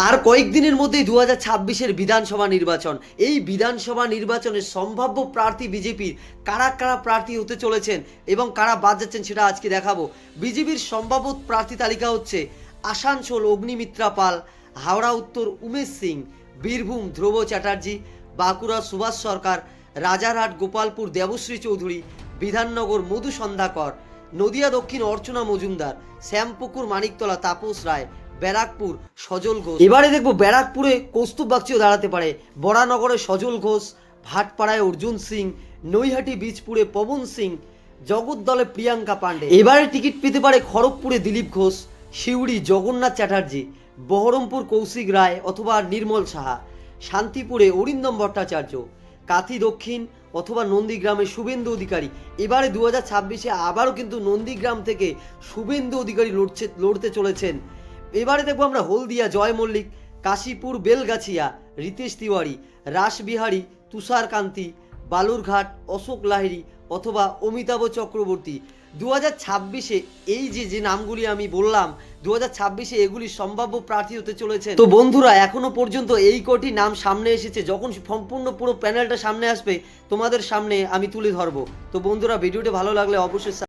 আর কয়েকদিনের মধ্যেই 2026-এর বিধানসভা নির্বাচন। এই বিধানসভা নির্বাচনে সম্ভাব্য প্রার্থী বিজেপির কারা কারা প্রার্থী হতে চলেছেন এবং কারা বাদ যাচ্ছেন সেটা আজকে দেখাবো। বিজেপির সম্ভাব্য প্রার্থী তালিকা হচ্ছে: আসানসোল অগ্নিমিত্রা পাল, হাওড়া উত্তর উমেশ সিং, বীরভূম ধ্রুব চ্যাটার্জি, বাঁকুড়া সুভাষ সরকার, রাজারহাট গোপালপুর দেবশ্রী চৌধুরী, বিধাননগর মধু সন্ধ্যাকর, নদিয়া দক্ষিণ অর্চনা মজুমদার, শ্যামপুকুর মানিকতলা তাপস রায়, ব্যারাকপুর সজল ঘোষ। এবারে দেখবো ব্যারাকপুরে কৌস্তুভ বাগচিও দাঁড়াতে পারে, বরানগরে সজল ঘোষ, ভাটপাড়ায় অর্জুন সিং, নৈহাটি বীজপুরে পবন সিং, জগদ্দলে প্রিয়াঙ্কা পাণ্ডে। এবারে টিকিট পেতে পারে খড়গপুরে দিলীপ ঘোষ, সিউড়ি জগন্নাথ চ্যাটার্জি, বহরমপুর কৌশিক রায় অথবা নির্মল সাহা, শান্তিপুরে অরিন্দম ভট্টাচার্য, কাথি দক্ষিণ অথবা নন্দীগ্রামে শুভেন্দু অধিকারী। এবারে 2026-এ আবারও কিন্তু নন্দীগ্রাম থেকে শুভেন্দু অধিকারী লড়তে চলেছেন। এবারে দেখবো আমরা হলদিয়া জয় মল্লিক, কাশীপুর বেলগাছিয়া রিতেশ তিওয়ারি, রাসবিহারী তুষারকান্তি, বালুরঘাট অশোক লাহিড়ী অথবা অমিতাভ চক্রবর্তী। 2026-এ এই যে নামগুলি আমি বললাম, 2026-এ এগুলি সম্ভাব্য প্রার্থী হতে চলেছে। তো বন্ধুরা, এখনো পর্যন্ত এই কটি নাম সামনে এসেছে। যখন সম্পূর্ণ পুরো প্যানেলটা সামনে আসবে তোমাদের সামনে আমি তুলে ধরবো। তো বন্ধুরা, ভিডিওটি ভালো লাগলে অবশ্যই